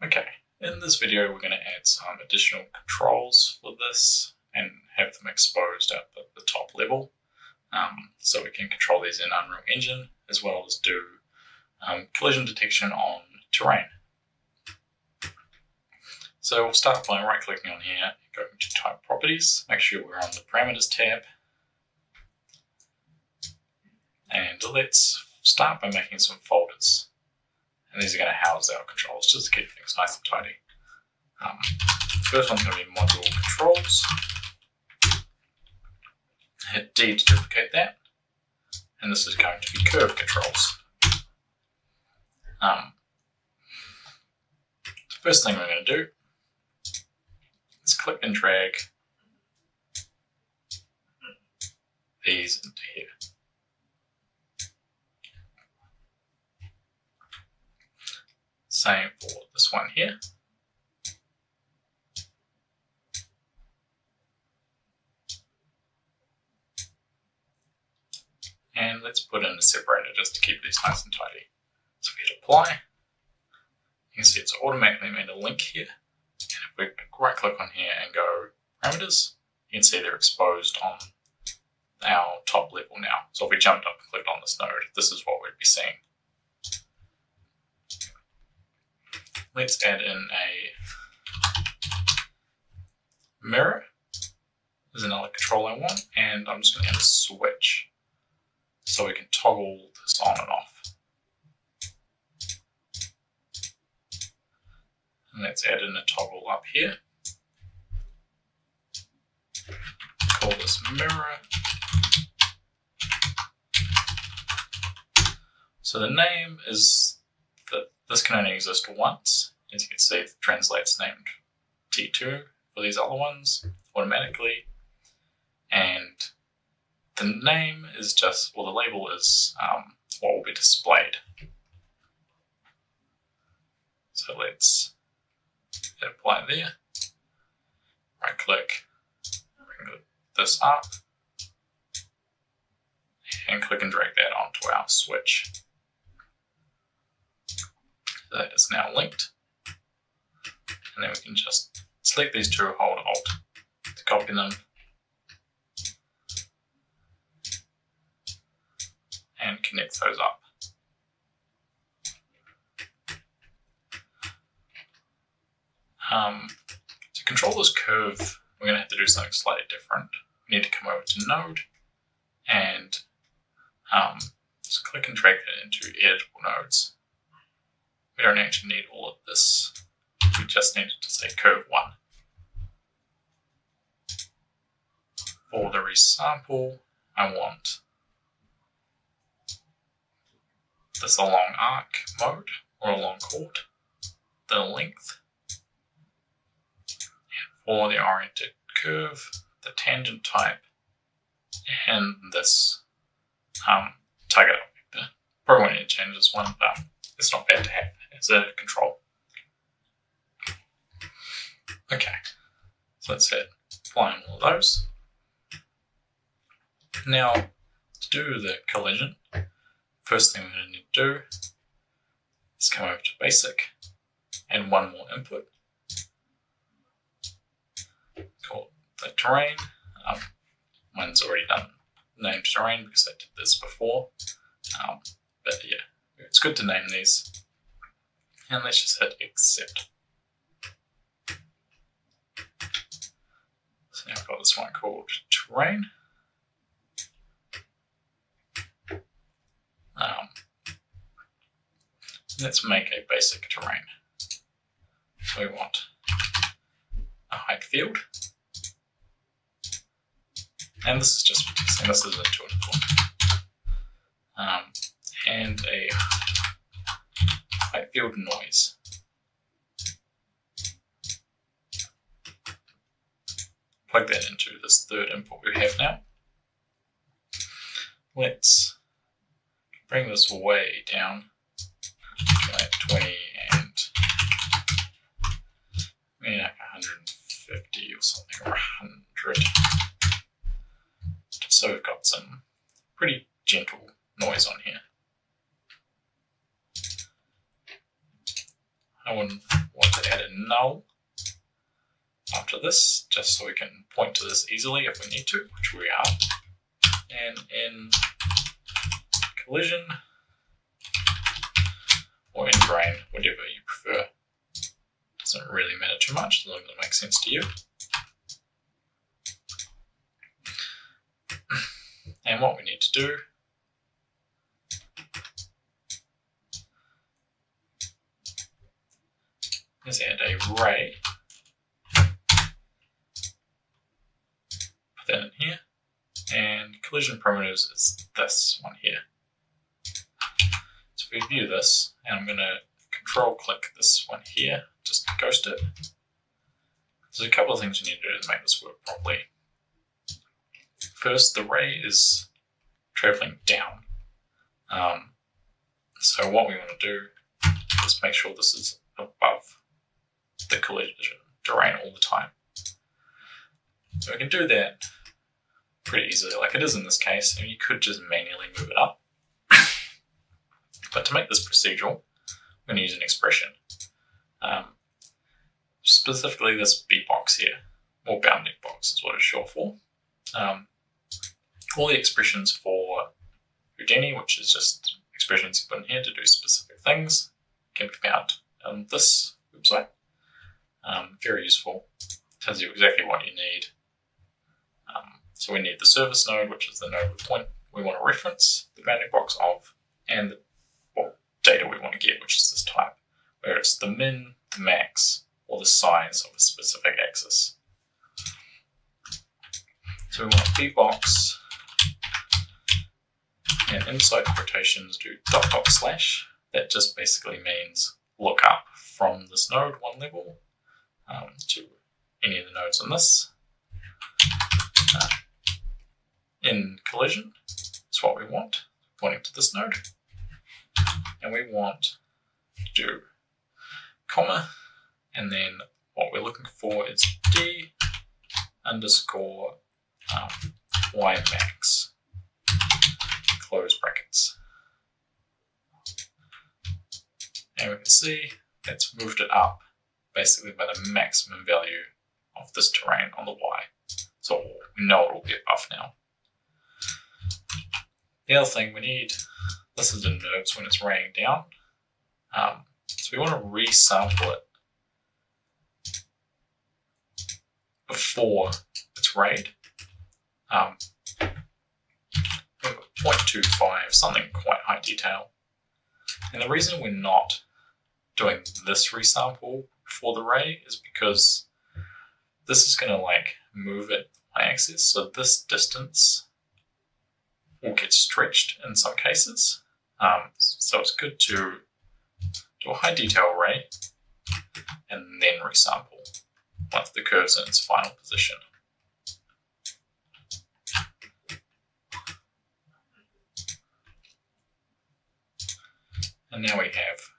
Okay, in this video we're going to add some additional controls for this and have them exposed at the top level, so we can control these in Unreal Engine as well as do collision detection on terrain. So we'll start by right clicking on here and going to Type Properties, make sure we're on the Parameters tab, and let's start by making some folders. And these are going to house our controls just to keep things nice and tidy. The first one's going to be Module Controls. Hit D to duplicate that. And this is going to be Curve Controls. The first thing we're going to do is click and drag these into here. Same for this one here. And let's put in a separator just to keep these nice and tidy. So we hit Apply. You can see it's automatically made a link here. And if we right click on here and go Parameters, you can see they're exposed on our top level now. So if we jumped up and clicked on this node, this is what we'd be seeing. Let's add in a mirror. There's another control I want, and I'm just going to add a switch so we can toggle this on and off. And let's add in a toggle up here. Call this mirror. So the name is that this can only exist once. As you can see, it translates named T2 for these other ones automatically. And the name is just, well, the label is what will be displayed. So let's hit Apply there. Right click, bring this up, and click and drag that onto our switch. That is now linked. And then we can just select these two, hold Alt to copy them, and connect those up. To control this curve, we're going to have to do something slightly different. We need to come over to Node and just click and drag it into editable nodes. We don't actually need all of this. We just need to say curve 1. For the resample, I want this along arc mode or along chord, the length, and for the oriented curve, the tangent type, and this target vector. Probably won't need to change this one, but it's not bad to have as a control. Okay, so let's hit Apply on all of those. Now, to do the collision, first thing we're going to need to do is come over to Basic, and one more input called the terrain. Mine's already done named terrain because I did this before, but yeah, it's good to name these. And let's just hit Accept. So now I've got this one called terrain. Let's make a basic terrain. So we want a height field. And this is just for testing, this is intuitive one. And a height field noise. Plug that into this third input we have now. Let's bring this way down to like 20 and maybe like 150 or something, or 100. So we've got some pretty gentle noise on here. I wouldn't want to add a null after this, just so we can point to this easily if we need to, which we are. And in collision, or in drain, whatever you prefer. Doesn't really matter too much, as long as it makes sense to you. And what we need to do is add a ray. Put that in here. And collision primitives is this one here. So if we view this, and I'm going to control click this one here, just to ghost it. There's a couple of things you need to do to make this work properly. First, the ray is traveling down. So what we want to do is make sure this is above the collision terrain all the time. So we can do that pretty easily, like it is in this case, and you could just manually move it up. But to make this procedural, I'm going to use an expression. Specifically this B box here, or bounding box is what it's short for. All the expressions for Houdini, which is just expressions you put in here to do specific things, can be found on this website. Very useful. Tells you exactly what you need. So we need the service node, which is the node we want to reference the bounding box of, and what data we want to get, which is this type, where it's the min, the max, or the size of a specific axis. So we want B box, and inside quotations do ... That just basically means look up from this node one level to any of the nodes on this. In collision is what we want, pointing to this node. And we want to do comma, and then what we're looking for is D underscore Y max, close brackets. And we can see that's moved it up basically by the maximum value of this terrain on the Y. So we know it will be above now. The other thing we need, this is in nodes when it's raining down. So we want to resample it before it's rayed. 0.25, something quite high detail. And the reason we're not doing this resample before the ray is because this is going to like move it on axis, so this distance will get stretched in some cases. So it's good to do a high detail ray and then resample once the curve's in its final position. And now we have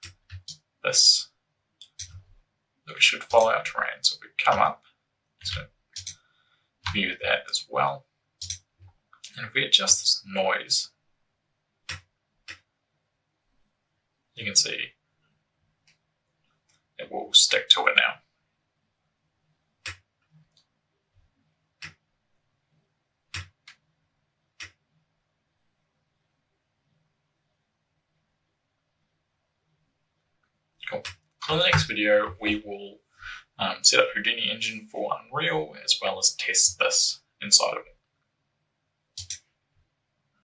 this that we should follow our terrain. So if we come up, it's going to view that as well. And if we adjust this noise, you can see it will stick to it now. Cool. On the next video, we will set up Houdini engine for Unreal as well as test this inside of it.